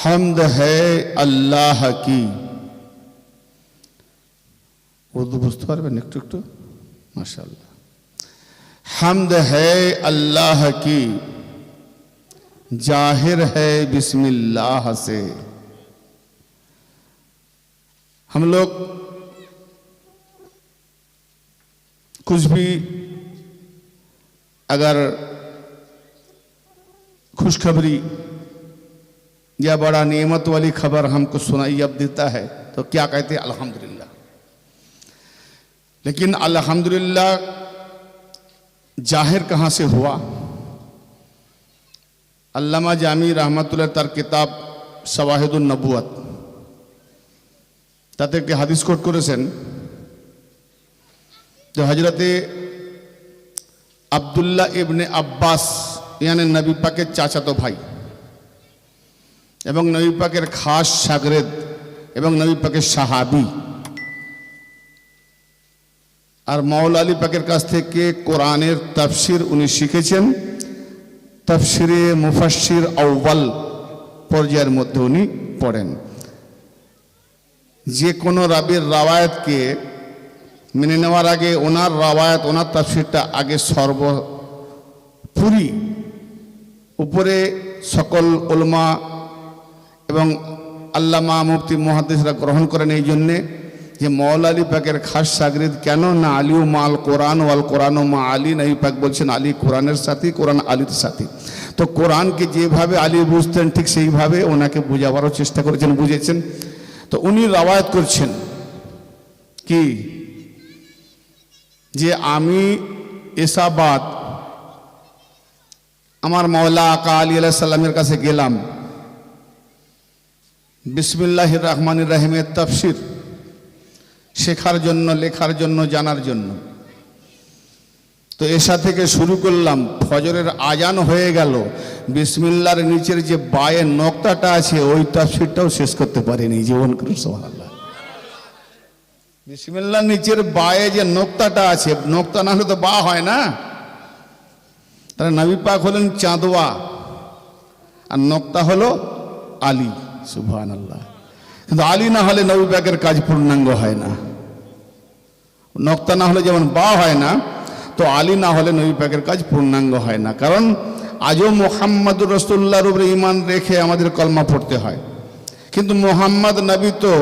হামদ হ্যায় আল্লাহ কি। উর্দু বুঝতে পারবেন একটু একটু? মাশাআল্লাহ। হামদ হ্যায় अल्लाह की, जाहिर है बिस्मिल्लाह से। हम लोग कुछ भी अगर खुशखबरी या बड़ा नेमत वाली खबर हमको सुनाई अब देता है तो क्या कहते हैं? अल्हम्दुलिल्लाह। लेकिन अल्हम्दुलिल्लाह जाहिर कहाँ से हुआ? अल्लामा जामी रहमतुल्लाह तार किताब शवाहिदुन नबुवत ताते के हादिस कोट करेছেন जो हजरते अब्दुल्लाह इब्ने अब्बास यानी नबी पाकेर चाचातो भाई एवं नबी पाकेर खास शागिर्द एवं नबी पाकेर साहाबी और मौला आली पाकेर काछ थेके कुरानेर तफसिर उनी शिखेছেন। तफसिरे मुफास्सिर अव्वल पर्यायर मध्य उनी पढ़ेन। जे कोनो राबिर रावायत के मेने नेওয়ার आगे ओनार रावायत ओनार तफसिरटा आगे सर्वपुरी ऊपरे सकल उलमा एवं आल्लामा मुफ्ती मुहाद्दिसरा ग्रहण करेन। এই জন্য যে মওলা আলী পাকের খাস শাগরিদ কেন না আলী মাল কোরআন ওয়াল কোরআন মা আলী। নবী পাক বলছেন আলী কোরআনের সাথী, কোরআন আলীর সাথী। তো কোরআনকে যেভাবে আলী বুঝতেন ঠিক সেইভাবে ওনাকে বোঝাবারও চেষ্টা করেছেন, বুঝেছেন। তো উনি রাওয়ায়াত করছেন কি যে আমি এসাবাদ আমার মওলা আকা আলী আলাইহিস সালামের কাছে গেলাম বিসমিল্লাহির রহমানির রহিমের তাফসীর শেখার জন্য, লেখার জন্য, জানার জন্য। তো এশা থেকে শুরু করলাম, ফজরের আজান হয়ে গেল, বিসমিল্লাহর নিচের যে বায়ের নকতাটা আছে ওই তাফসীরটাও শেষ করতে পারিনি। জীবন করুন সুবহানাল্লাহ। বিসমিল্লাহর নিচের বায়ে যে নকতাটা আছে, নকতা না হলে তো বা হয় না। তাহলে নবী পাক হলেন চাঁদওয়া আর নকতা হলো আলী। সুবহানাল্লাহ। কিন্তু আলী না হলে নবী পাকের কাজ পূর্ণাঙ্গ হয় না। নকতা না হলে যেমন বা হয় না, তো আলী না হলে নবী পাকের কাজ পূর্ণাঙ্গ হয় না। কারণ আজও মুহাম্মদুর রাসূলুল্লাহর উপরে ঈমান রেখে আমাদের কলমা পড়তে হয়। কিন্তু মুহাম্মদ নবী তো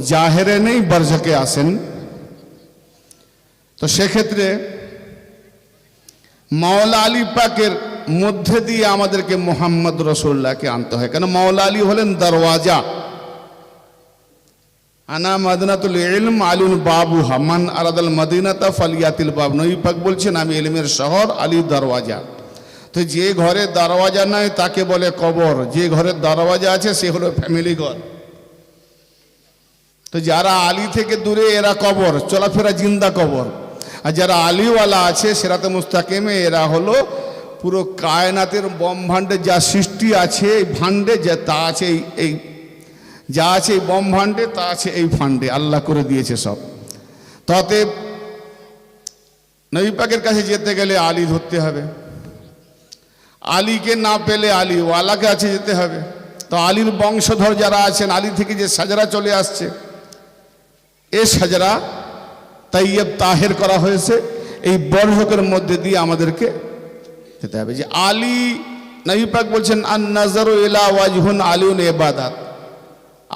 জাহেরে নেই, বারজাকে আসেন। তো সেক্ষেত্রে মওলা আলী পাকের মধ্যে দিয়ে আমাদেরকে মুহাম্মদ রাসূলুল্লাহকে আনতে হয়। কেন? মওলা আলী হলেন দরওয়াজা। আনা মাদিনাতুল ইলম আলিউন বাবুহা মান আরাদাল মদিনাতা ফালিয়াতিল বাব। নবী পাক বলছেন আমি ইলমের শহর, আলী দরওয়াজা। তো যে ঘরে দরওয়াজা নাই তাকে বলে কবর, যে ঘরে দরওয়াজা আছে সে হলো ফ্যামিলি ঘর। তো যারা আলী থেকে দূরে এরা কবর, চলাফেরা জিন্দা কবর। আর যারা আলীওয়ালা আছে সিরাতে মুস্তাকিমে এরা হলো পুরো কায়নাতের ব্রহ্মাণ্ডে যা সৃষ্টি আছে এই ভাণ্ডে যা তা আছে এই যা আছে এই ব্রহ্মাণ্ডে তা আছে এই ফান্ডে, আল্লাহ করে দিয়েছে সব। তাতে নবী পাকের কাছে যেতে গেলে আলী ধরতে হবে, আলীকে না পেলে আলীওয়ালাকে কাছে যেতে হবে। তো আলীর বংশধর যারা আছেন, আলী থেকে যে সাজরা চলে আসছে এ সাজরা তাইয়্যিব তাহের করা হয়েছে, এই বর্ষকের মধ্যে দিয়ে আমাদেরকে যেতে হবে। যে আলী, নবী পাক বলছেন আন নাজারু ইলা ওয়াজহুন আলিউন ইবাদাত,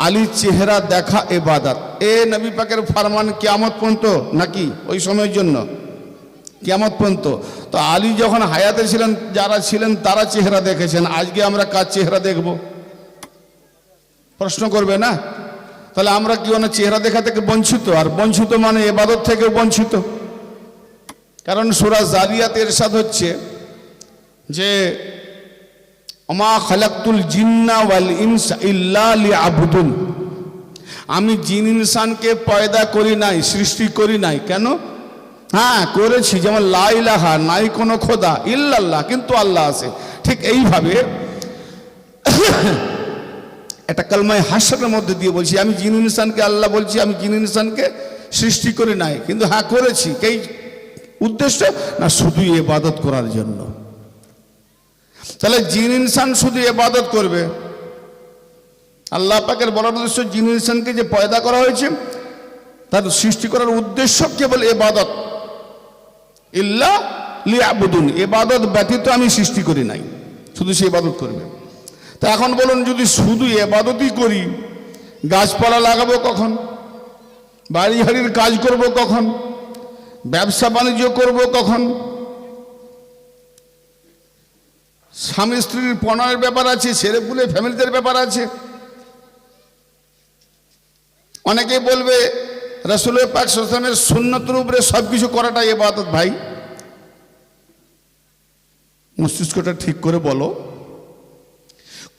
আলী চেহারা দেখা ইবাদত। এ নবী পাকের ফরমান কিয়ামত পর্যন্ত নাকি ওই সময়ের জন্য? কিয়ামত পর্যন্ত। তো আলী যখন হায়াতে ছিলেন, যারা ছিলেন তারা চেহারা দেখেছেন। আজকে আমরা কার চেহারা দেখব? প্রশ্ন করবে না? তাহলে আমরা কি ওনার চেহারা দেখা থেকে বঞ্চিত? আর বঞ্চিত মানে ইবাদত থেকে বঞ্চিত। কারণ সূরা জারিয়াতে ইরশাদ হচ্ছে যে ওমা খালাকতুল জিন্না ওয়াল ইনসা ইল্লা লিয়াবুদুন, আমি জিন ইনসানকে পয়দা করি নাই, সৃষ্টি করি নাই। কেন? হ্যাঁ করেছি, যেমন লা ইলাহা নাই কোনো খোদা ইল্লাল্লাহ, কিন্তু আল্লাহ আছে। ঠিক এইভাবে একটা কালমায়ে হাসরের মধ্যে দিয়ে বলছি আমি জিন ইনসানকে, আল্লাহ বলছি আমি জিন ইনসানকে সৃষ্টি করি নাই, কিন্তু হ্যাঁ করেছি। এই উদ্দেশ্য না শুধু ইবাদত করার জন্য। তাহলে জিন ইনসান শুধু ইবাদত করবে আল্লাহ পাকের বলার উদ্দেশ্য জিন ইনসানকে যে পয়দা করা হয়েছে তার সৃষ্টি করার উদ্দেশ্য কেবল ইবাদত, ইল্লা লিয়াবুদুন, ইবাদত ব্যতীত আমি সৃষ্টি করি নাই, শুধু সে ইবাদত করবে। তা এখন বলুন, যদি শুধু ইবাদতই করি, গাছপালা লাগাবো কখন, বাড়ি হাড়ির কাজ করব কখন, ব্যবসা বাণিজ্য করব কখন, স্বামী স্ত্রীর প্রণয়ের ব্যাপার আছে, ছেলেপুলে ফ্যামিলিদের ব্যাপার আছে। অনেকেই বলবে রাসূল পাক সাল্লাল্লাহু আলাইহি ওয়াসাল্লামের সুন্নতের উপরে সব কিছু করাটা ইবাদত। ভাই মস্তিষ্কটা ঠিক করে বলো,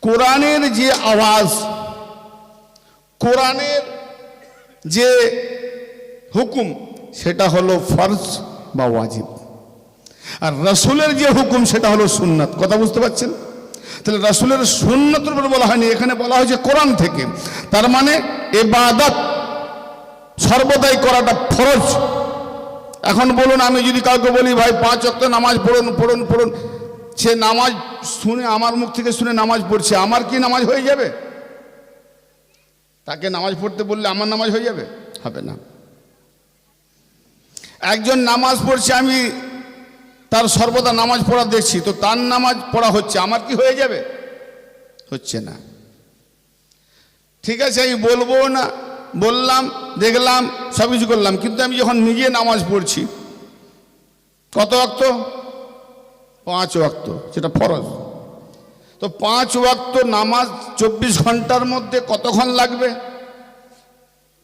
কোরআনের যে আওয়াজ, কোরআনের যে হুকুম, সেটা হলো ফরজ বা ওয়াজিব, আর রাসূলের যে হুকুম সেটা হলো সুন্নাত। কথা বুঝতে পারছেন? তাহলে রাসূলের সুন্নাতের উপর বলা হয়নি, এখানে বলা হয়েছে কোরআন থেকে। তার মানে ইবাদত সর্বদাই করাটা ফরজ। এখন বলুন, আমি যদি কাউকে বলি ভাই 5 ওয়াক্ত নামাজ পড়ুন পড়ুন পড়ুন, সে নামাজ শুনে, আমার মুখ থেকে শুনে নামাজ পড়ছে, আমার কি নামাজ হয়ে যাবে? তাকে নামাজ পড়তে বললে আমার নামাজ হয়ে যাবে? হবে না। একজন নামাজ পড়ছে, আমি তার সর্বদা নামাজ পড়া দেখছি, তো তার নামাজ পড়া হচ্ছে, আমার কি হয়ে যাবে? হচ্ছে না। ঠিক আছে, আমি বলবো না, বললাম, দেখলাম, সব কিছু করলাম, কিন্তু আমি যখন নিজে নামাজ পড়ছি, কত ওয়াক্ত? 5 ওয়াক্ত, সেটা ফরজ। তো 5 ওয়াক্ত নামাজ 24 ঘন্টার মধ্যে কতক্ষণ লাগবে?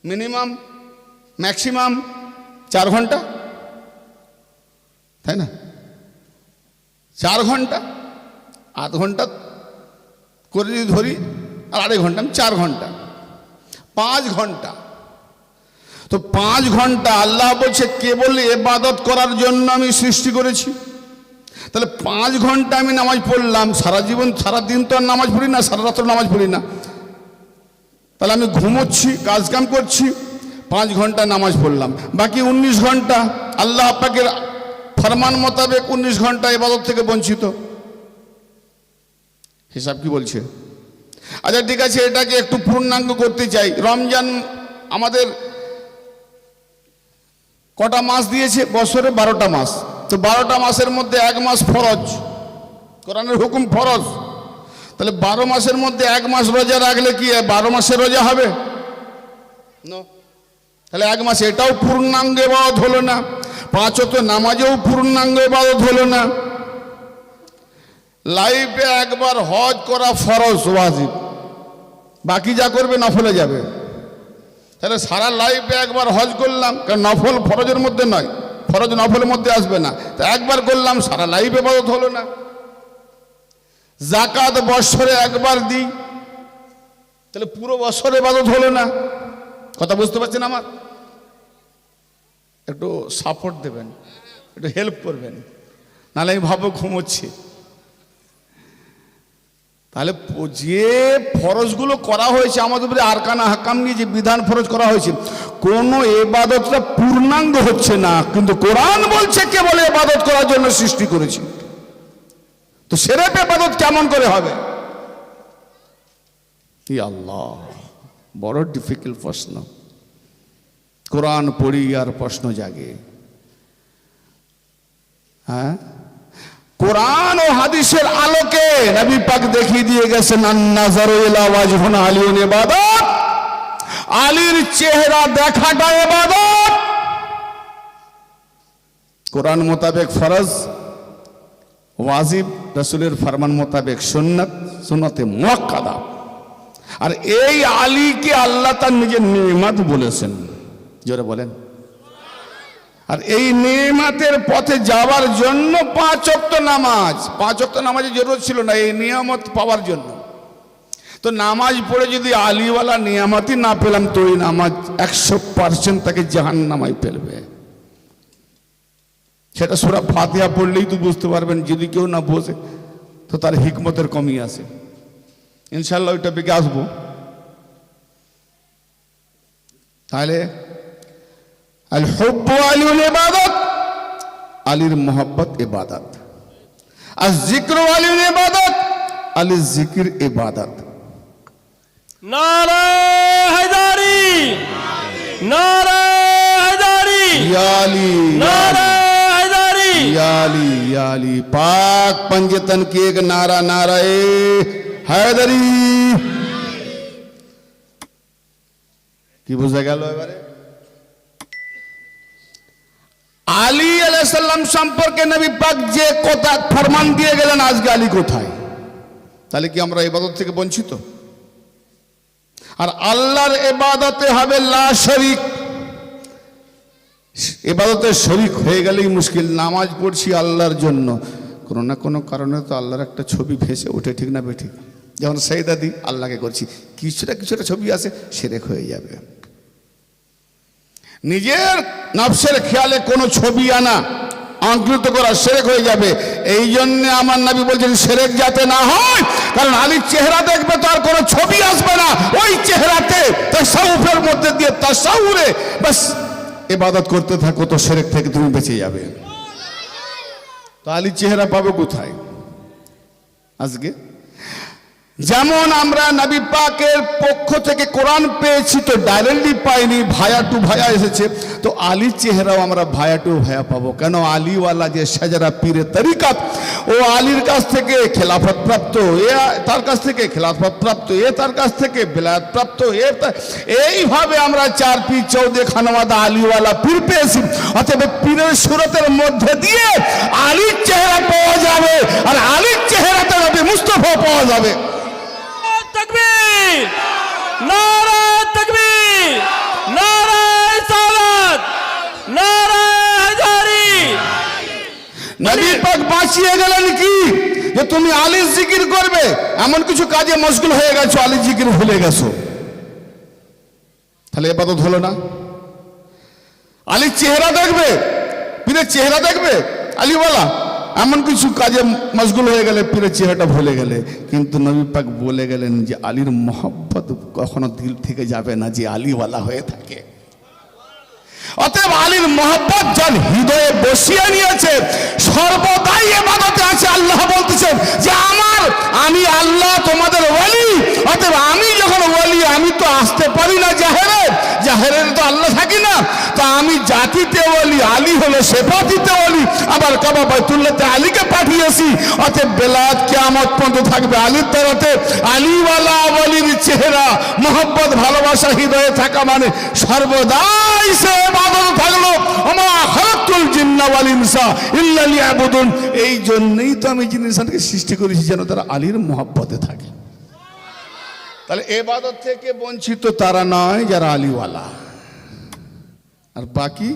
মিনিমাম, ম্যাক্সিমাম 4 ঘন্টা, তাই না? 4 ঘন্টা, আধ ঘন্টা করে যদি ধরি, আর 2.5 ঘন্টা, 4 ঘন্টা, 5 ঘন্টা। তো 5 ঘন্টা আল্লাহ বলছে কেবল ইবাদত করার জন্য আমি সৃষ্টি করেছি। তাহলে 5 ঘন্টা আমি নামাজ পড়লাম, সারা জীবন সারা দিন তো আর নামাজ পড়ি না, সারা রাত্র নামাজ পড়ি না, তাহলে আমি ঘুমোচ্ছি, কাজকাম করছি, 5 ঘন্টা নামাজ পড়লাম, বাকি 19 ঘন্টা আল্লাহ পাকের ফরমান মোতাবেক 19 ঘন্টা ইবাদত থেকে বঞ্চিত। হিসাব কি বলছে? আচ্ছা ঠিক আছে, এটাকে একটু পূর্ণাঙ্গ করতে চাই। রমজান আমাদের কটা মাস দিয়েছে? বছরে 12টা মাস। তো 12টা মাসের মধ্যে 1 মাস ফরজ, কোরআনের হুকুম ফরজ। তাহলে 12 মাসের মধ্যে 1 মাস রোজা রাখলে কি 12 মাসের রোজা হবে? তাহলে 1 মাস এটাও পূর্ণাঙ্গ ইবাদত হলো না। 5 ওয়াক্ত নামাজেও পূর্ণাঙ্গ ইবাদত হলো না। লাইফে একবার হজ করা ফরজ ওয়াজিব, বাকি যা করবে নফলে যাবে। তাহলে সারা লাইফে একবার হজ করলাম, কারণ নফল ফরজের মধ্যে নয়, ফরজ নফলের মধ্যে আসবে না, তা একবার করলাম, সারা লাইফ ইবাদত হলো না। যাকাত বছরে একবার দিই, তাহলে পুরো বছর ইবাদত হলো না। কথা বুঝতে পারছেন আমার? একটু সাপোর্ট দেবেন, একটু হেল্প করবেন, নাহলে আমি ভাবো ঘুমোচ্ছি। তাহলে যে ফরজগুলো করা হয়েছে আমাদের উপরে, আরকানা হাকাম নিয়ে যে বিধান ফরজ করা হয়েছে, কোনো ইবাদতটা পূর্ণাঙ্গ হচ্ছে না, কিন্তু কোরআন বলছে কেবল ইবাদত করার জন্য সৃষ্টি করেছি। তো সেরেফ ইবাদত কেমন করে হবে? আল্লাহ, বড় ডিফিকাল্ট প্রশ্ন। কোরআন পড়ি আর প্রশ্ন জাগে। হ্যাঁ, কোরআন ও হাদিসের আলোকে নবী পাক দেখিয়ে দিয়ে গেছেন, আন-নাযারু ইলা ওয়াজহিন আলিয়্যিন ইবাদত, আলীর চেহারা দেখাটা ইবাদত। কোরআন মোতাবেক ফরজ, ওয়াজিব, রাসূলের ফরমান মোতাবেক সুন্নাত, সুন্নতে মুআক্কাদা। আর এই আলীকে আল্লাহ তার নিজের নেয়ামত বলেছেন। জোরে বলেন। আর এই নেয়ামতের পথে যাওয়ার জন্য 5 ওয়াক্ত নামাজ, 5 ওয়াক্ত নামাজের জরুরত ছিল না এই নিয়ামত পাওয়ার জন্য। তো নামাজ পড়ে যদি আলীওয়ালা নিয়ামতই না পেলাম, তো এই নামাজ 100% তাকে জাহান্নামায় ফেলবে। সেটা সূরা ফাতিহা পড়লেই তো বুঝতে পারবেন। যদি কেউ না বোঝে তো তার হিকমতের কমি আছে। ইনশাআল্লাহ ওইটা পেকে আসবো। তাহলে আল হুব্বু আলিউল ইবাদত, আলীর মোহাব্বত ইবাদত। আর জিক্র আলিউল ইবাদত, আলীর জিকির ইবাদত। নারে হায়দারি, নারে হায়দারি, याली नारे हैदारी। याली याली पाक पंजतन की एक नारा नारा हैदरी কি বুঝা গেল এবারে? আলী আলাইহিস সালাম সম্পর্কে নবী পাক যে কথা ফরমান দিয়ে গেলেন, আজকে আলী কোথায়? তাহলে কি আমরা ইবাদত থেকে বঞ্চিত? আর আল্লাহর ইবাদতে হবে লা শরীক। ইবাদতে শরীক হয়ে গেলেই মুশকিল। নামাজ পড়ছি আল্লাহর জন্য, কোনো না কোনো কারণে তো আল্লাহর একটা ছবি ভেসে ওঠে, ঠিক না বেঠিক? যেমন সেজদা দিই আল্লাহকে করছি, কিছুটা কিছুটা ছবি আছে, শিরক হয়ে যাবে। নিজের নফসের খেয়ালে কোনো ছবি আনা, আঙ্কিত করা, শিরক হয়ে যাবে। এই জন্য আমার নবী বলছেন শিরক যাতে না হয়, কারণ আলীর চেহারা দেখবে তো আর কোনো ছবি আসবে না, ওই চেহারাতে তাসাউফের মধ্যে দিয়ে তাসাউরে বাস ইবাদত করতে থাকো, তো শিরক থেকে তুমি বেঁচে যাবে। তো আলীর চেহারা পাবো কোথায় আজকে? যেমন আমরা নবী পাকের পক্ষ থেকে কোরআন পেয়েছি, তো ডাইরেক্টলি পাইনি, ভায়া টু ভায়া এসেছে। তো আলীর চেহারাও আমরা ভায়া টু ভায়া পাবো কেন? আলীওয়ালা যে সাজারা পীরে তরিকাত, ও আলীর কাছ থেকে খেলাফত প্রাপ্ত, এ তার কাছ থেকে খেলাফত প্রাপ্ত, এ তার কাছ থেকে বেলায়েত প্রাপ্ত, এইভাবে আমরা 4 পীর 14 খানওয়াদা আলীওয়ালা পীর পেয়েছি। অতএব পীরের সুরতের মধ্যে দিয়ে আলীর চেহারা পাওয়া যাবে, আর আলীর চেহারাতে নবী মুস্তাফা পাওয়া যাবে। तकबीर, नारा तकबीर, नारा रिसालत, नारा हैदारी। নবী পাক বাঁচিয়ে গেলেন কি যে তুমি আলীর জিকির করবে, এমন কিছু কাজে মশগুল হয়ে গেছো, আলীর জিকির ভুলে গেছো, তাহলে ইবাদত হলো না। আলীর চেহারা দেখবে, পীরের চেহারা দেখবে আলীওয়ালা, এমন কিছু কাজে মশগুল হয়ে গেলে পীরের চেহারাটা ভুলে গেলে। কিন্তু নবী পাক বলে গেলেন যে আলীর মহব্বত কখনো দিল থেকে যাবে না, যে আলীওয়ালা হয়ে থাকে। অতএব আলীর মহব্বত যার হৃদয়ে বসিয়ে নিয়েছে, সর্বদাই ইবাদতে আছে। আল্লাহ বলতেছেন যে আমি আল্লাহ তোমাদের ওয়ালি। অতএব আমি যখন ওয়ালি, আমি তো আসতে পারি না জাহেরে তো আল্লাহ থাকি না, তো আমি জাতিতে ওয়ালি, আলী হলো সেফাতিতে ওয়ালি, আবার কাবা বাইতুল্লাহতে আলীকে পাঠিয়েছি। অতএব বেলায়েত কিয়ামত পর্যন্ত থাকবে আলীর তরফে। আলীওয়ালা ওয়ালির চেহারা, মহব্বত, ভালোবাসা হৃদয়ে থাকা মানে সর্বদাই সে ইবাদত থাকলো। ওমা খালাকতুল জিন্না ওয়াল ইনসা ইল্লা লিয়াবুদুন। এই জন্যই তো আমি জিন ইনসানকে সৃষ্টি করেছি, যেন তারা আলীর মহব্বতে থাকে। তাহলে ইবাদত থেকে বঞ্চিত তারা নয় যারা আলীওয়ালা। আর বাকি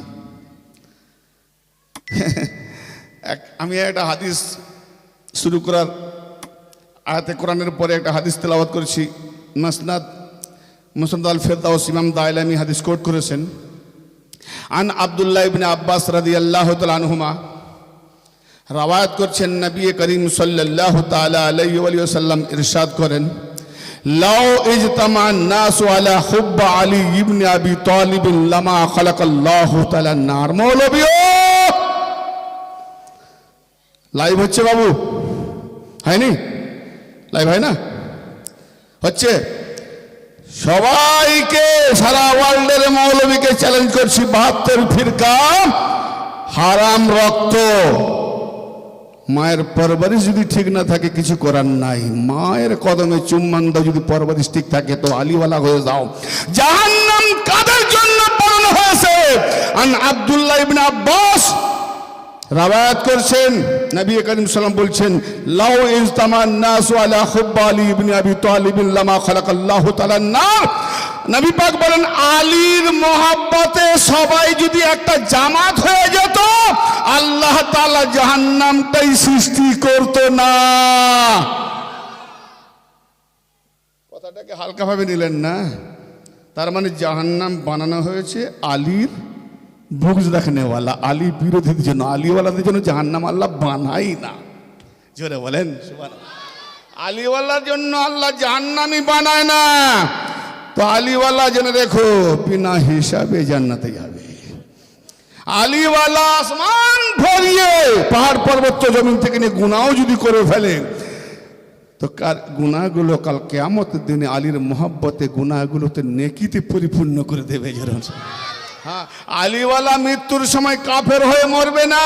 আমি একটা হাদিস শুরু করার আয়াতে কোরআনের পরে একটা হাদিস তেলাওয়াত করেছি। মুসনাদ আল ফেরদাউস ইমাম দাইলামি হাদিস কোট করেছেন। আন আব্দুল্লাহ ইবনে আব্বাস রাদিয়াল্লাহু তাআলা আনহুমা রওয়ায়াত করছেন, নবী করিম সাল্লাল্লাহু তাআলা আলাইহি ওয়া সাল্লাম ইরশাদ করেন, লাউ ইজতামান নাসু আলা হুব্ব আলী ইবনে আবি তালিব লামা খালাকাল্লাহু তাআলা নার। মৌলবীও লাইভ হচ্ছে বাবু, হয়নি? লাইভ হয় না? হচ্ছে। সবাইকে, সারা ওয়ার্ল্ডের মৌলবীকে চ্যালেঞ্জ করছি, 72 ফিরকা হারাম রক্ত। মায়ের পরবরিশ যদি ঠিক না থাকে কিছু করার নাই। মায়ের কদমে চুম্বন দাও, যদি পরবরিশ ঠিক থাকে তো আলীওয়ালা হয়ে যাও। জাহান্নাম কাদের জন্য বানানো হয়েছে? আন আব্দুল্লাহ ইবনে আব্বাস রাওয়ায়াত করছেন, নবী করিম সাল্লাল্লাহু বলছেন, লাউ ইজতামান নাসু আলা হুব্ব আলী ইবনে আবি তালিব লামা খালাকাল্লাহু তাআলা নার। নবী পাক বলেন, আলীর মহব্বতে সবাই যদি একটা জামাত হয়ে যেত, আল্লাহ তাআলা জাহান্নামটাই সৃষ্টি করত না। কথাটাকে হালকা ভাবে নিলেন না? তার মানে জাহান্নাম বানানো হয়েছে আলীর বুগজ রাখনেওয়ালা, আলী বিরোধীদের জন্য। আলীওয়ালাদের জন্য জাহান্নাম আল্লাহ বানাই না। জোরে বলেন সুবহানাল্লাহ। আলীওয়ালার জন্য আল্লাহ জাহান্নামই বানায় না। তো আলীওয়ালা জেনে রেখো, বিনা হিসাবে জান্নাতে যাবে। আলীওয়ালা আসমান ভরিয়ে পাহাড় পর্বত জমিন থেকে নিয়ে গুনাও যদি করে ফেলে, তো কার গুনাহগুলো কাল কিয়ামতের দিনে আলীর মোহাব্বতে গুনাহগুলোতে নেকিতে পরিপূর্ণ করে দেবে। হ্যাঁ, আলীওয়ালা মৃত্যুর সময় কাফের হয়ে মরবে না,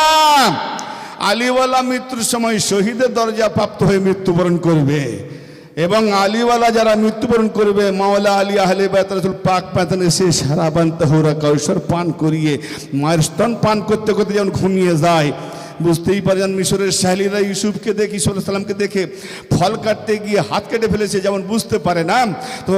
আলীওয়ালা মৃত্যুর সময় শহীদের দরজা প্রাপ্ত হয়ে মৃত্যুবরণ করবে। এবং আলীওয়ালা যারা মৃত্যুবরণ করবে, মাওলা আলী আহলে বাইত রাসূল পাক পাতান এসে সারাবান তাহুরা কাউসার পান করিয়ে মায়ের স্তন পান করতে করতে যেমন ঘুমিয়ে যায়, বুঝতেই পারেন মিশরের সাহেলিরা ইউসুফকে দেখে, ইউসুফ আলাইহিস সালামকে দেখে ফল কাটতে গিয়ে হাত কেটে ফেলেছে, যেমন বুঝতে পারে না। তো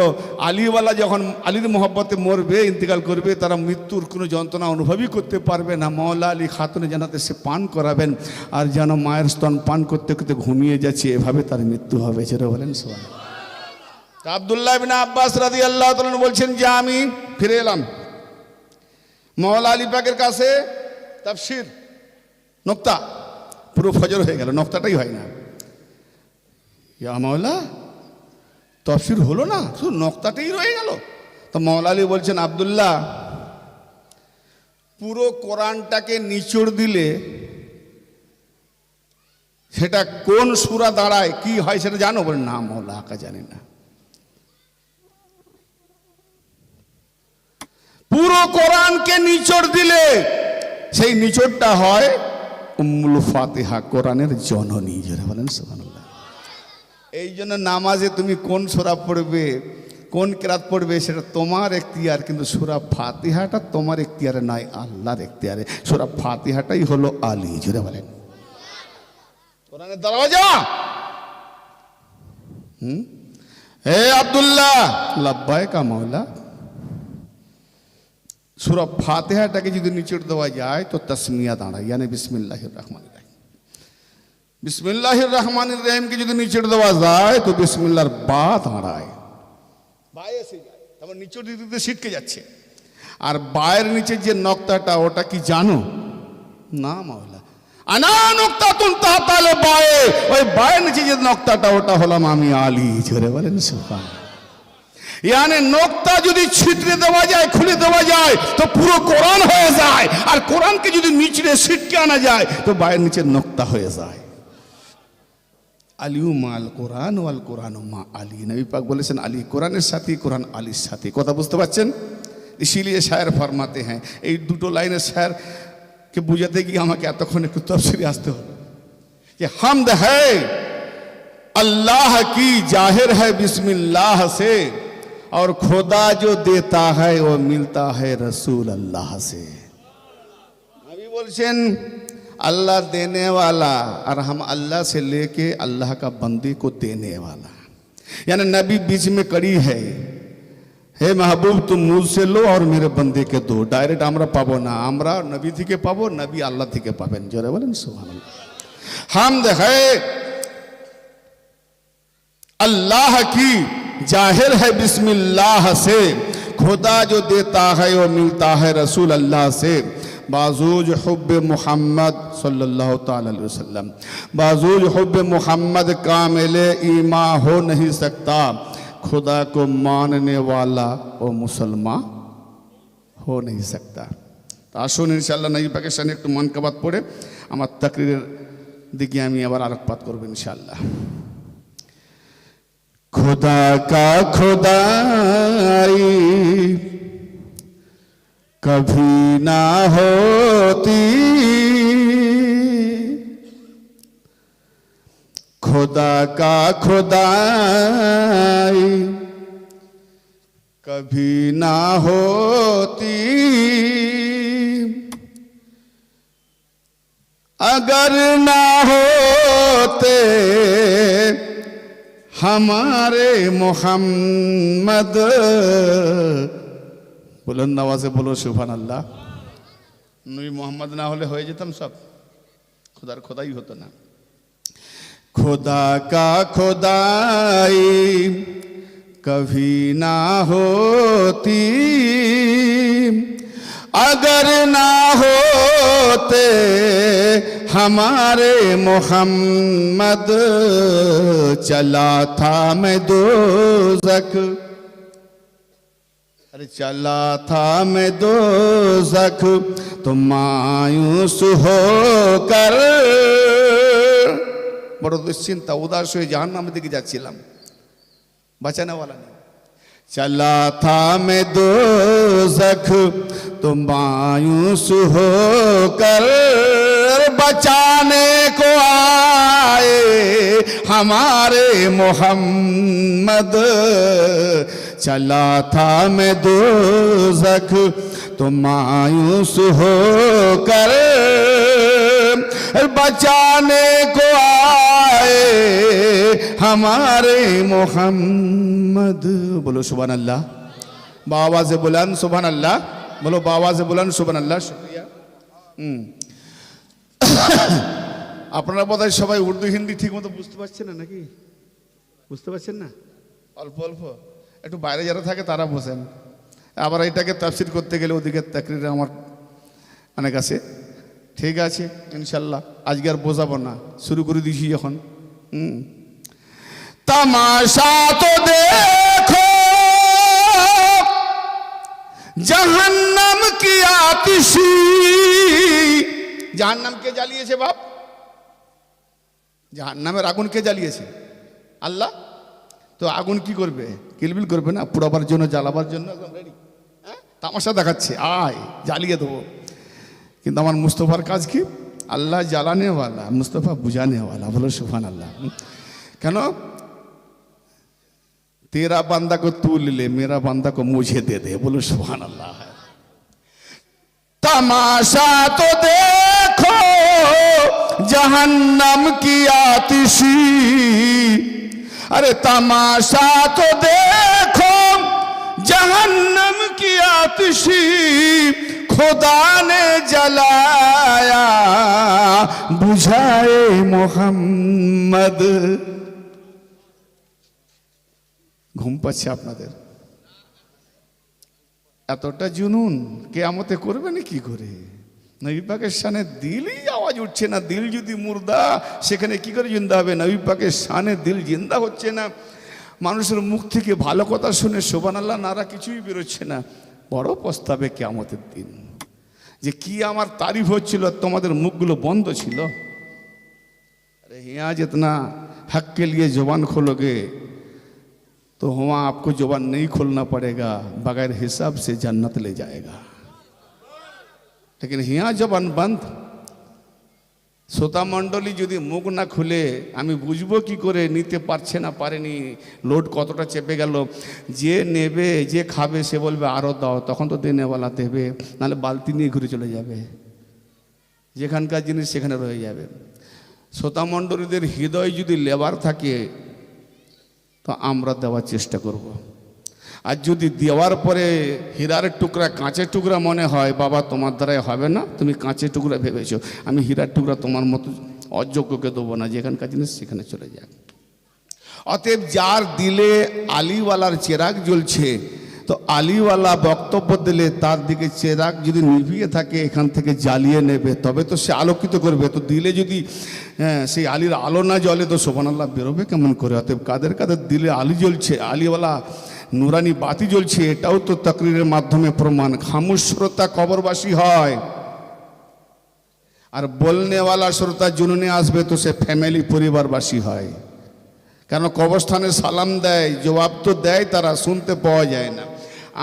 আলীওয়ালা যখন আলীর মোহাব্বতে মরবে, ইন্তেকাল করবে, তারা মৃত্যুর কোনো যন্ত্রণা অনুভবই করতে পারবে না। মাওলা আলী খাতুনে জান্নাতে সে পান করাবেন, আর যেন মায়ের স্তন পান করতে করতে ঘুমিয়ে যাচ্ছে, এভাবে তার মৃত্যু হবে। যেটা বলেন সুবহানাল্লাহ। আব্দুল্লাহ ইবনে আব্বাস রাদিয়াল্লাহু তাআলা বলছেন যে আমি ফিরে এলাম মাওলা আলী পাকের কাছে, তাফসীর নোক্তা পুরো ফজর হয়ে গেল, নোক্তাটাই হয় না। ইয়া মাওলা, তাফসীর হলো না, শুধু নোক্তাটাই রয়ে গেল। তো মাওলা আলী বলছেন, আব্দুল্লাহ, পুরো কোরআনটাকে নিচড় দিলে সেটা কোন সূরা দাঁড়ায়, কি হয় সেটা জানো? বলে না মাওলা, আকা জানি না। পুরো কোরআনকে নিচড় দিলে সেই নিচড়টা হয় উম্মুল ফাতিহা, কোরআনের জননী। যারা বলেন সুবহানাল্লাহ। এই জন্য নামাজে তুমি কোন সূরা পড়বে, কোন কিরাত পড়বে সেটা তোমার এখতিয়ার, কিন্তু সূরা ফাতিহাটা তোমার এখতিয়ারে নয়, আল্লাহর এখতিয়ারে। সূরা ফাতিহাটাই হলো আলী। যারা বলেন কোরআনের দরওয়াজা। হে আব্দুল্লাহ, লাব্বাইকা মাওলা। সূরা ফাতিহাটাকে যদি নিচড় দেওয়া যায় তো তাসমিয়া দাঁড়ায়, ইয়ানি বিসমিল্লাহির রহমানির রহিম। বিসমিল্লাহির রহমানির রহিমকে যদি নিচড় দেওয়া যায় তো বিসমিল্লাহর বা দাঁড়ায়, বায়ে এসে যায়, তারপর নিচড় দিতে দিতে ছিটকে যাচ্ছে। আর বায়ের নিচে যে নক্তাটা, ওটা কি জানো? না মাওলা, আনা নক্তাতুন তাহতাল বায়ে, ওই বায়ের নিচে যে নক্তাটা, ওটা হলাম আমি আলী। জোরে বলেন সুবহানাল্লাহ। ইয়ানি নোক্তা যদি ছিটকে দেওয়া যায়, খুলে দেওয়া যায় তো পুরো কোরআন হয়ে যায়, আর কোরআনকে যদি নিচড়ে ছিটকে আনা যায় তো বায়ের নিচে নোক্তা হয়ে যায়। আলিউ মাল কোরআন ওয়াল কোরআন মা আলী। নবী পাক বলেছেন আলী কোরআনের সাথে, কোরআন আলীর সাথে। কথা বুঝতে পারছেন? ইসিলিয়ে শায়ের ফরমাতে হ্যাঁ, এই দুটো লাইনের শায়েরকে বুঝাতে গিয়ে আমাকে এতক্ষণ একটু তফসিরে আসতে হবে যে হামদ হ্যায় अल्लाह की जाहिर है बिस्मिल्लाह से, और खुदा जो देता है वो मिलता है रसूल अल्लाह से। नबी बोलছেন अल्लाह देने वाला, और हम अल्लाह से लेके अल्लाह का बंदे को देने वाला, यानी नबी बीच में कड़ी है। हे महबूब तुम मुझसे लो और मेरे बंदे के दो। डायरेक्ट আমরা পাবো না, আমরা নবী থেকে পাবো, নবী আল্লাহ থেকে পাবেন। জোরে বলেন সুবহানাল্লাহ। হামদ है अल्लाह की, जाहिर है बिस्मिल्लाह से, खुदा जो देता है वो मिलता है रसूल अल्लाह से। बाजूज हुब्ब मोहम्मद सल्लल्लाहु ताला अलैहि वसल्लम, बाजूज हुब्ब मोहम्मद कामिल ईमा हो नहीं सकता, खुदा को मानने वाला वो मुसलमान हो नहीं सकता। तो আসুন ইনশাআল্লাহ নবী পাকের শানে একটু মানকাবাত পড়ে আমার তাকরীরের দিকে আমি আবার আলোকপাত করব ইনশাআল্লাহ। खुदा का खुदाई कभी ना होती, खुदा का खुदाई कभी ना होती, अगर ना होते हमारे मोहम्मद। बुलंद आवाज़े बोलो सुबहानाल्लाह। नबी मोहम्मद ना होले हो जेतम सब, खुदार खुदाई होता ना। खुदा का खुदाई कभी ना होती, अगर ना होते हमारे मोहम्मद, चला था मैं दोज़ख, अरे चला था मैं दोज़ख, तो मायूस होकर বড় দুশ্চিন্তা, উদাস হয়ে জাহান্নামের দিকে যাচ্ছিলাম, বাঁচানেওয়ালা নেই। चला था मैं दोज़ख तो मायूस होकर बचाने को आए हमारे मोहम्मद। चला था मैं दोज़ख तो मायूस होकर बचाने को आए हमारे मोहम्मद। बोलो सुभान अल्लाह, बाबा से बुलंद सुभान अल्लाह, बोलो बाबा से बुलंद सुभान अल्लाह। शुक्रिया। আপনারা বোধহয় সবাই উর্দু হিন্দি ঠিক মতো বুঝতে পারছেন না নাকি? বুঝতে পারছেন না? অল্প অল্প একটু বাইরে যারা থাকে তারা বোঝেন, আবার এটাকে তাফসির করতে গেলে ওদিকে তাকরির আমার অনেক আছে। ঠিক আছে ইনশাল্লাহ, আজকে আর বোঝাবো না, শুরু করে দিয়েছি যখন। तमाशा तो देखो जहन्नम की आतिशी। জাহান্নাম কে জ্বালিয়েছে বাপ? জাহান্নামের আগুন কে জ্বালিয়েছে? আল্লাহ। তো আগুন কি করবে? কিলবিল করবে না, পুরাবার জন্য, জ্বালাবার জন্য একদম রেডি। তামাশা দেখাচ্ছে, আয় জ্বালিয়ে দেবো। কিন্তু আমার মুস্তফার কাজ কি? আল্লাহ জ্বালানেওয়ালা, মুস্তফা বুঝানেওয়ালা। বলো সুবহান আল্লাহ। কেন? तेरा बंदा को तू ले ले, मेरा बंदा को मुझे दे दे। बोलो सुभान अल्लाह। तमाशा तो देखो जहन्नम की आतिशी। अरे तमाशा तो देखो जहन्नम की आतिशी। खुदा ने जलाया बुझाए मोहम्मद। ঘুম পাচ্ছে আপনাদের? এতটা জুনুন কিয়ামতে করবে না কি করে? নবী পাকের শানে দিলই আওয়াজ উঠছে না। দিল যদি মুর্দা, সেখানে কি করে জিন্দা হবে? নবী পাকের শানে দিল জিন্দা হচ্ছে না। মানুষের মুখ থেকে ভালো কথা শুনে সুবহানাল্লাহ নারা কিছুই বেরোচ্ছে না। বড় পস্তাবে কিয়ামতের দিন, যে কি আমার তারিফ হচ্ছিল, তোমাদের মুখগুলো বন্ধ ছিল। अरे यहाँ जितना हक के लिए जुबान खोलोगे तो वहाँ आपको जुबान नहीं खोलना पड़ेगा, बगैर हिसाब से जन्नत ले जाएगा। लेकिन यहाँ जुबान बंद। শ্রোতা মণ্ডলী যদি মুখ না খুলে আমি বুঝবো কি করে নিতে পারছে না পারেনি, লোড কতটা চেপে গেল। যে নেবে, যে খাবে, সে বলবে আরও দাও, তখন তো দেনেওয়ালা দেবে, নাহলে বালতি নিয়ে ঘুরে চলে যাবে, যেখানকার জিনিস সেখানে রয়ে যাবে। শ্রোতা মণ্ডলীদের হৃদয় যদি লেবার থাকে তো আমরা দেওয়ার চেষ্টা করব। আর যদি দেওয়ার পরে হীরার টুকরা কাঁচের টুকরা মনে হয়, বাবা তোমার দ্বারাই হবে না, তুমি কাঁচের টুকরা ভেবেছো, আমি হীরার টুকরা তোমার মতো অযোগ্যকে দেবো না, যেখানকার জিনিস সেখানে চলে যাক। অতএব যার দিলে আলিওয়ালার চেরাগ জ্বলছে, তো আলিওয়ালা বক্তব্য দিলে তার দিকে চেরাগ যদি নিভিয়ে থাকে, এখান থেকে জ্বালিয়ে নেবে, তবে তো সে আলোকিত করবে। তো দিলে যদি সেই আলীর আলো না জ্বলে তো সুবহানাল্লাহ বেরোবে কেমন করে? অতএব কাদের কাদের দিলে আলী জ্বলছে, আলিওয়ালা নুরানি বাতি জ্বলছে, এটাও তো তাকরীরের মাধ্যমে প্রমাণ। খামোশ শ্রোতা কবরবাসী হয়, আর বলনেওয়ালা শ্রোতা জুনুনে আসবে তো সে ফ্যামিলি পরিবারবাসী হয়। কেন? কবরস্থানে সালাম দেয়, জবাব তো দেয়, তারা শুনতে পাওয়া যায় না।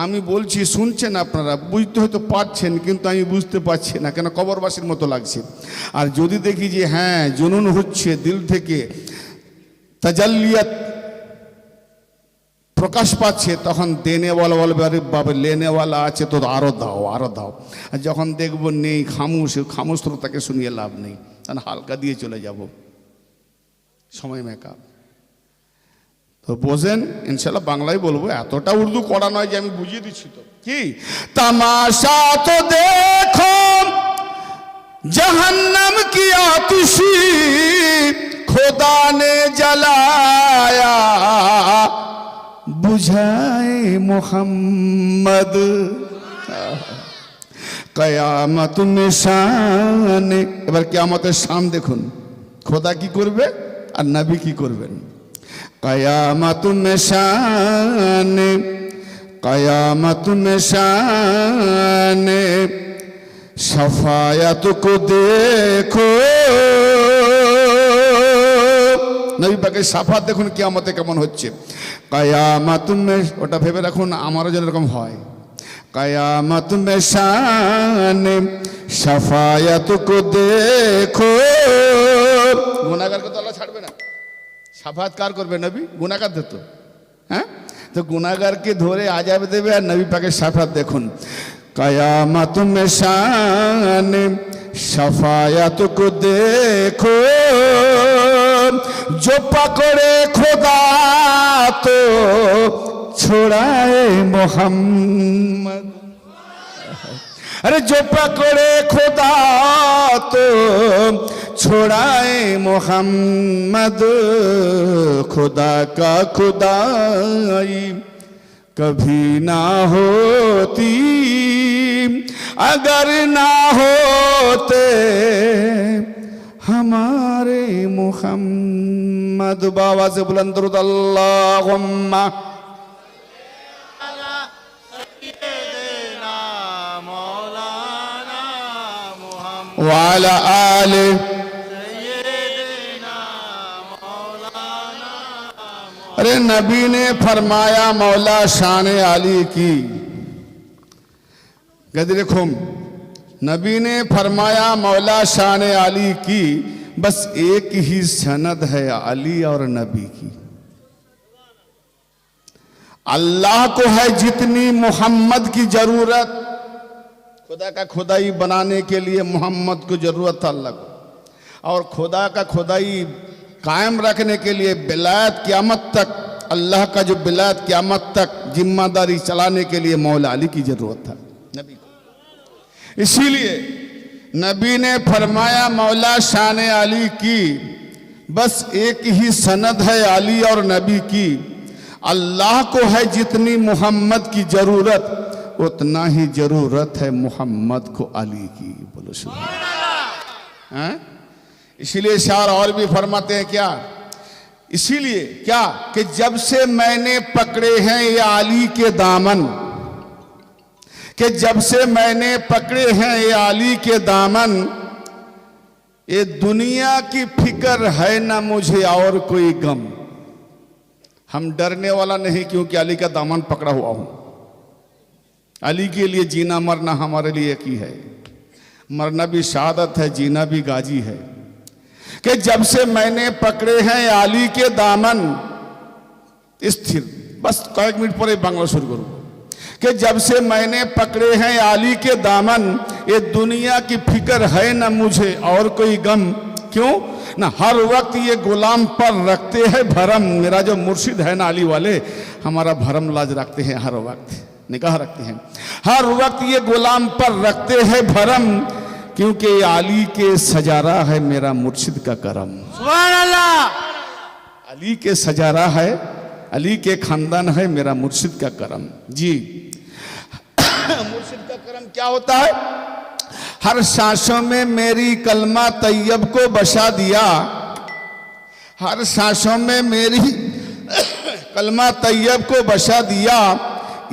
আমি বলছি শুনছেন আপনারা, বুঝতে হয়তো পারছেন, কিন্তু আমি বুঝতে পারছি না, কেন? কবরবাসীর মতো লাগছে। আর যদি দেখি যে হ্যাঁ জুনুন হচ্ছে, দিল থেকে তাজাল্লিয়াত প্রকাশ পাচ্ছে, তখন দেনেওয়ালা বলবে আরে বাবা লেনেওয়ালা আছে তো আরও দাও, আরও দাও। আর যখন দেখবো নেই, খামোশ তো তাকে শুনিয়ে লাভ নেই, তাহলে হালকা দিয়ে চলে যাব, সময় মেকআপ। তো বোঝেন, ইনশাল্লাহ বাংলায় বলবো, এতটা উর্দু করা নয় যে আমি বুঝিয়ে দিচ্ছি। তো কি তামাশা তো দেখো जहन्नम की आतिशी खुदा ने जलाया बुझाए मोहम्मद। कयामत में शान, এবার কিয়ামতের শান দেখুন, খোদা কি করবে আর নবী কি করবেন। कयामत में शान, कयामत में शान शफायत को देखो নবী পাকের সাফাত দেখুন কিয়ামতে কেমন হচ্ছে। কায়ামাত মে, ওটা ভেবে রাখুন আমারও যেন এরকম হয়। কায়ামত মে শানে শাফায়াত কো দেখো, গুনাহগারকে তো আল্লাহ ছাড়বে না। সাফাত কার করবে? নবী। গুনাহগারদের তো, হ্যাঁ, তো গুনাহগারকে ধরে আযাব দেবে আর নবী পাকের সাফাত দেখুন। কায়ামত মে শানে शफायत को देखो, जो पकड़े खुदा तो छुड़ाए मोहम्मद। अरे जो पकड़े खुदा तो छुड़ाए मोहम्मद, खुदा का खुदाई कभी ना होती अगर ना होते हमारे मुहम्मद। बाबा से बुलंद दरूद अल्लाहुम्मा वाला आले। अरे नबी ने फरमाया मौला शान आली की, गदर खुम, नबी ने फरमाया मौला शान आली की, बस एक ही सनद है अली और नबी की। अल्लाह को है जितनी मोहम्मद की जरूरत, खुदा का खुदाई बनाने के लिए मोहम्मद को जरूरत था अल्लाह को, और खुदा का खुदाई कायम रखने के लिए बिलायत क़यामत तक, अल्लाह का जो बिलायत क़यामत तक जिम्मेदारी चलाने के लिए मौला अली की जरूरत था नबी को। इसीलिए नबी ने फरमाया मौला शान अली की, बस एक ही सनद है अली और नबी की। अल्लाह को है जितनी मोहम्मद की जरूरत, उतना ही जरूरत है मोहम्मद को अली की। बोलो सुभान अल्लाह। इसीलिए शार और भी फरमाते हैं क्या, इसीलिए क्या कि जब से मैंने पकड़े हैं ये अली के दामन, कि जब से मैंने पकड़े हैं ये अली के दामन, ये दुनिया की फिक्र है ना मुझे और कोई गम। हम डरने वाला नहीं क्योंकि अली का दामन पकड़ा हुआ हूं। अली के लिए जीना मरना हमारे लिए एक ही है, मरना भी शहादत है, जीना भी गाजी है। कि जब से मैंने पकड़े हैं अली के दामन, स्थिर, बस कয়েক मिनट पर बांग्ला शुरू करूँ, कि जब से मैंने पकड़े हैं अली के दामन, ये दुनिया की फिक्र है ना मुझे और कोई गम। क्यों ना हर वक्त ये गुलाम पर रखते हैं भरम। मेरा जो मुर्शिद है ना अली वाले, हमारा भरम लाज रखते हैं, हर वक्त निगाह रखते हैं, हर वक्त ये गुलाम पर रखते हैं भरम, क्योंकि अली के सजारा है मेरा मुर्शिद का करम। सुभान अल्लाह। अली के सजारा है, अली के खानदान है मेरा मुर्शिद का करम। जी मुर्शिद का करम क्या होता है? हर सांसों में मेरी कलमा तैयब को बसा दिया, हर सांसों में मेरी कलमा तैयब को बसा दिया,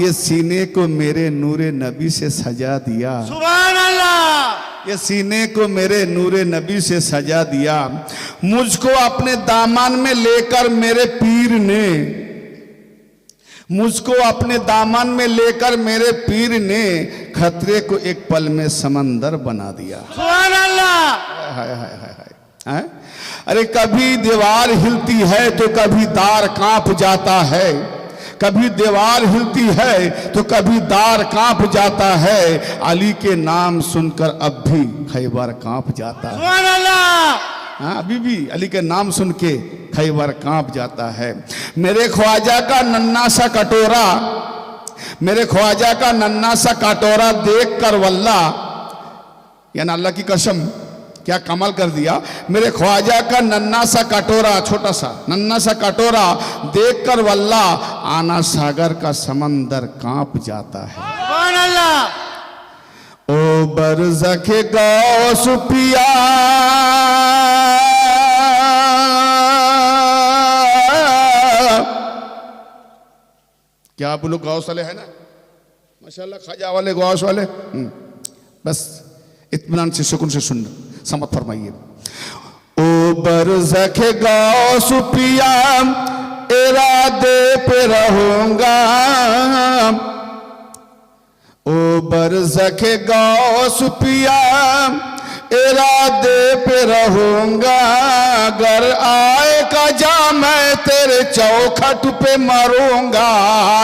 ये सीने को मेरे नूरे नबी से सजा दिया। सुभान अल्लाह। ये सीने को मेरे नूरे नबी से सजा दिया। मुझको अपने दामन में लेकर मेरे पीर ने, मुझको अपने दामन में लेकर मेरे पीर ने खतरे को एक पल में समंदर बना दिया। सुभान अल्लाह। हाय हाय हाय हाय। अरे कभी दीवार हिलती है तो कभी दार कांप जाता है, कभी दीवार हिलती है तो कभी दार कांप जाता है, अली के नाम सुनकर अब भी खैबर कांप जाता है। सुभान अल्लाह। हाँ, अभी भी अली के नाम सुन के खैबर कांप जाता है। मेरे ख्वाजा का नन्ना सा कटोरा, मेरे ख्वाजा का नन्ना सा कटोरा देख कर वल्ला, यानी अल्लाह की कसम क्या कमाल कर दिया। मेरे ख्वाजा का नन्ना सा कटोरा, छोटा सा नन्ना सा कटोरा देख कर वल्ला, आना सागर का समंदर कांप जाता है। सुभान अल्लाह। ओ बरज़खे गौस पिया, क्या आप लोग गौस वाले हैं ना, माशाल्लाह, ख्वाजा वाले, गौस वाले। बस इत्मीनान से सुकून से सुन, समझ फरमाइए। ओ बरज़ख गौस पिया इरादे पे रहूंगा, ओ बरज़ख गौस पिया इरादे पे रहूंगा। अगर आए कजा मैं तेरे चौखट पे मरूंगा,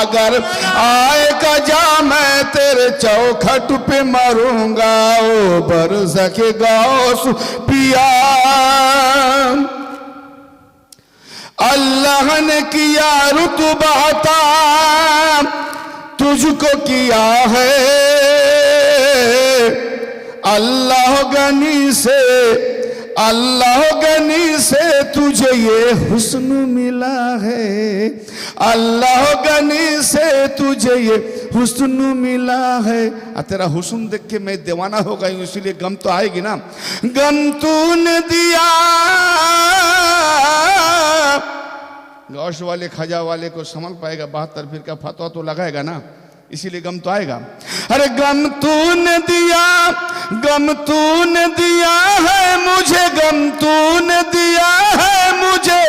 अगर आए कजा मैं तेरे चौखट पे मरूंगा। ओ बरज़ख गौस पिया अल्लाह ने किया रुतबा अता तुझको किया है, अल्लाह गनी से तुझे ये हुस्न मिला है, अल्लाह गनी से तुझे ये हुस्न मिला है। तेरा हुस्न देख के मैं दीवाना हो गई हूं, इसीलिए गम तो आएगी ना। गम तूने दिया, गौश वाले खजा वाले को समझ पाएगा, 72 फिर का फतवा तो लगाएगा ना, इसीलिए गम तो आएगा। अरे गम तूने दिया, गम तूने दिया है मुझे, गम तूने दिया है मुझे,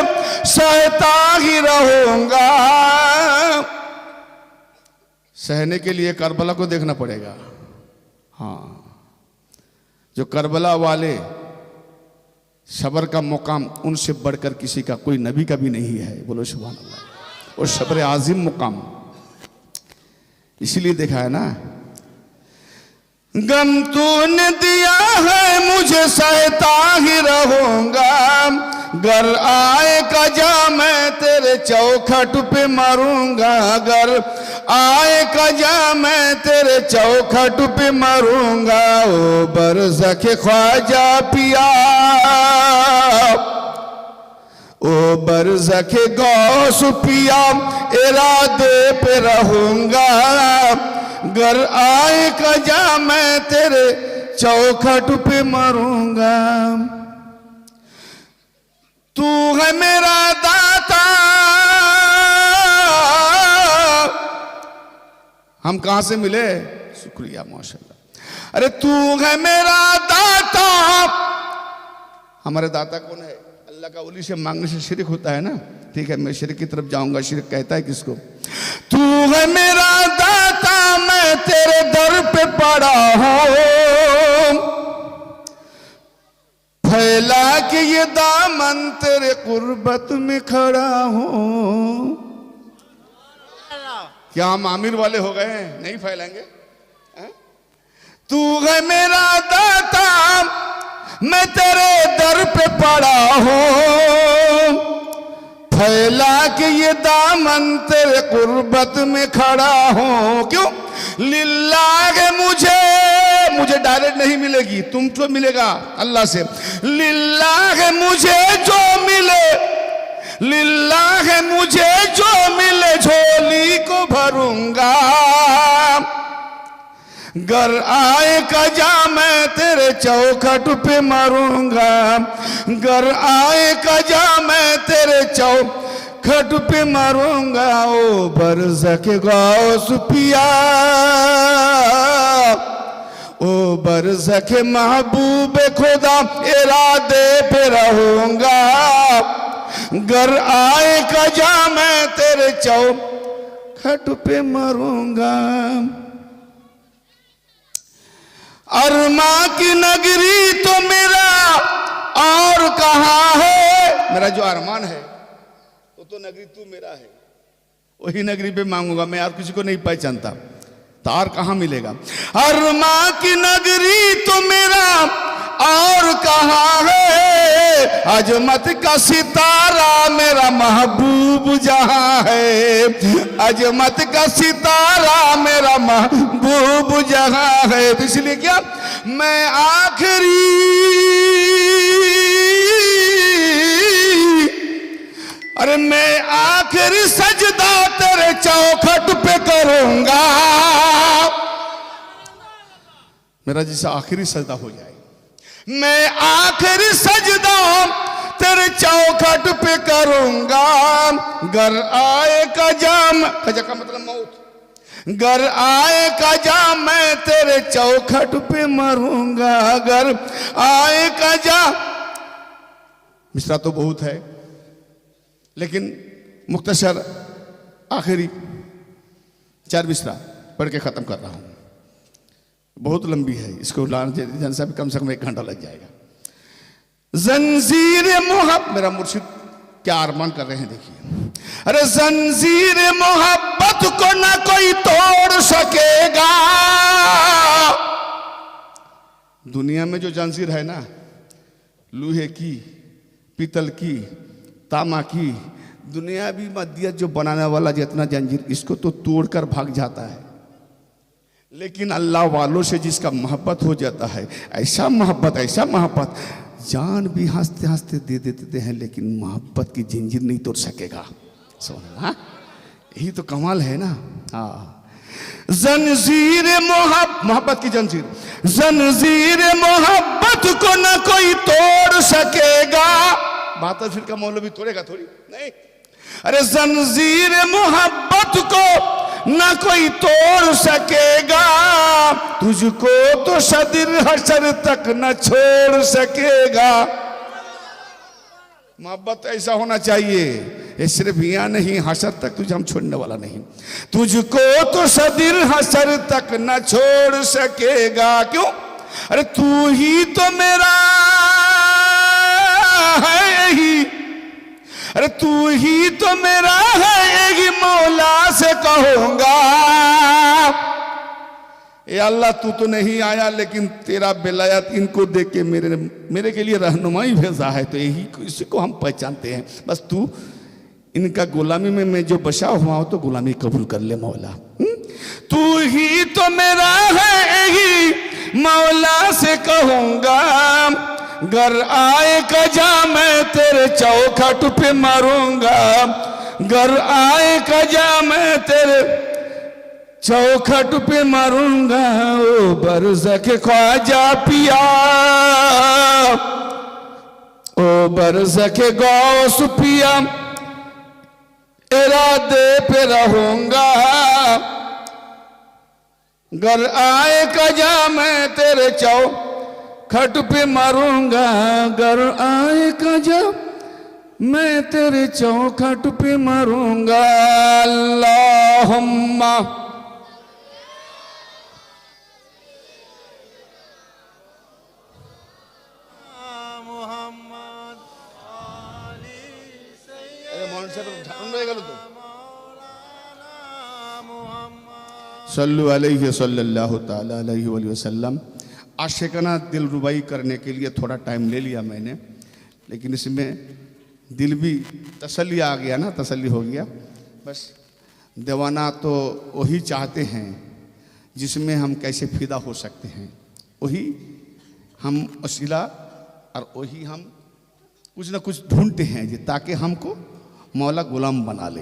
सहता ही रहूंगा। सहने के लिए करबला को देखना पड़ेगा। हाँ, जो करबला वाले सब्र का मुकाम, उनसे बढ़कर किसी का कोई नबी का भी नहीं है। बोलो सुभान अल्लाह। और सब्र आजिम मुकाम, इसीलिए देखा है ना। गम तूने दिया है मुझे, सहता ही रहूंगा। घर आए कजा मैं तेरे चौखट पे मरूंगा, घर आए कजा मैं तेरे चौखट पे मरूंगा। ओ बरज़ख ख्वाजा पिया, ओ बरज़ख गौस पिया इरादे पे रहूंगा। घर आए कजा मैं तेरे चौखट पे मरूंगा। तू है मेरा दाता, हम कहां से मिले? शुक्रिया माशाल्लाह। अरे तू है मेरा दाता, हमारे दाता कौन है? अल्लाह का उली से मांगने से शिरक होता है ना। ठीक है, मैं शिरक की तरफ जाऊंगा। शिरक कहता है किसको? तू है मेरा दाता, मैं तेरे दर पे पड़ा हूं, फैला के ये दामन तेरे कुर्बत में खड़ा हूं। क्या हम आमिर वाले हो गए हैं? नहीं फैलाएंगे। तू है मेरा दाता, मैं तेरे दर पे पड़ा हूं, फैला के ये दामन तेरे कुर्बत में खड़ा हूं। क्यों? लिल्लाह मुझे डायरेक्ट नहीं मिलेगी, तुमको मिलेगा अल्लाह से। लिल्लाह मुझे जो मिले, लिल्लाह मुझे जो मिले, झोली को भरूंगा। घर आए कजा मैं तेरे चौखट पे मरूंगा, घर आए कजा मैं तेरे चौखट पे मरूंगा। ओ बरज़ख गौस पिया, ओ बरज़ख महबूब खुदा इरादे पे रहूंगा। घर आए कजा मैं तेरे चौखट पे मरूंगा। अरमा की नगरी तो मेरा और कहाँ है? मेरा जो अरमान है वो तो नगरी तू मेरा है, वही नगरी पे मांगूंगा मैं, और किसी को नहीं पहचानता। तार कहाँ मिलेगा? अरमा की नगरी तो मेरा और कहाँ है? अजमत का सितारा मेरा महबूब जहां है, अजमत का सितारा मेरा महबूब जहां है। तो इसलिए क्या, मैं आखिरी सजदा तेरे चौखट पे करूंगा। मेरा जैसा आखिरी सजदा हो जाए, मैं आखिरी सजदा तेरे चौखट पे करूंगा। घर आए कजा का मतलब मौत, घर आए कजा मैं तेरे चौखट पे मरूंगा। घर आए कजा मिसरा तो बहुत है, लेकिन मुख्तसर आखिरी 4 मिसरा पढ़ के ख़त्म कर रहा हूँ। बहुत लंबी है, इसको लाने से कम से कम 1 घंटा लग जाएगा। जंजीर मोहब्बत, मेरा मुर्शिद क्या अरमान कर रहे हैं देखिए। अरे जंजीर मोहब्बत को ना कोई तोड़ सकेगा। दुनिया में जो जंजीर है ना, लोहे की, पीतल की, तामा की, दुनियावी मदियत जो बनाने वाला जितना जंजीर, इसको तो तोड़कर भाग जाता है। लेकिन अल्लाह वालों से जिसका मोहब्बत हो जाता है, ऐसा मोहब्बत जान भी हंसते हंसते दे देते हैं, लेकिन मोहब्बत की जंजीर नहीं तोड़ सकेगा। हाँ, यही तो कमाल है ना। हाँ, जंजीर मोहब्बत की जंजीर मोहब्बत को ना कोई तोड़ सकेगा। बात फिर का मौलवी तोड़ेगा थोड़ी नहीं। अरे जंजीर मोहब्बत को ना कोई तोड़ सकेगा, तुझको तो सदिर हशर तक न छोड़ सकेगा। मोहब्बत ऐसा होना चाहिए, ये सिर्फ यहाँ नहीं, हशर तक तुझे हम छोड़ने वाला नहीं। तुझको तो सदिर हशर तक न छोड़ सकेगा। क्यों? अरे तू ही तो मेरा है यही, अरे तू ही तो मेरा है यही, मौला से कहूंगा ए अल्लाह तू तो नहीं आया, लेकिन तेरा बेलायत इनको देख के मेरे के लिए रहनुमाई भेजा है, तो यही इसी को हम पहचानते हैं। बस तू इनका गुलामी में मैं जो बसा हुआ हूं, तो गुलामी कबूल कर ले मौला। तू ही तो मेरा है यही, मौला से कहूंगा, घर आए कजा मैं तेरे चौखट पे मरूंगा। घर आए कजा मैं तेरे चौखट पे मरूंगा। ओ बरज़ख ख्वाजा पिया, ओ बरज़ख गौस पिया, इरादे पे रहूंगा। घर आए कजा मैं तेरे खट पे मारूंगा। घर आए कजा मैं तेरे चौखट पे मारूंगा। अल्लाहुम्मा मोहम्मद आली सल्लु अलैहि सल्लल्लाहु ताला अलैहि वसल्लम। आशिकाना दिल रुबाई करने के लिए थोड़ा टाइम ले लिया मैंने, लेकिन इसमें दिल भी तसल्ली आ गया ना, तसल्ली हो गया। बस दीवाना तो वही चाहते हैं जिसमें हम कैसे फिदा हो सकते हैं, वही हम वसीला और वही हम कुछ ना कुछ ढूंढते हैं, ताकि हमको मौला गुलाम बना ले।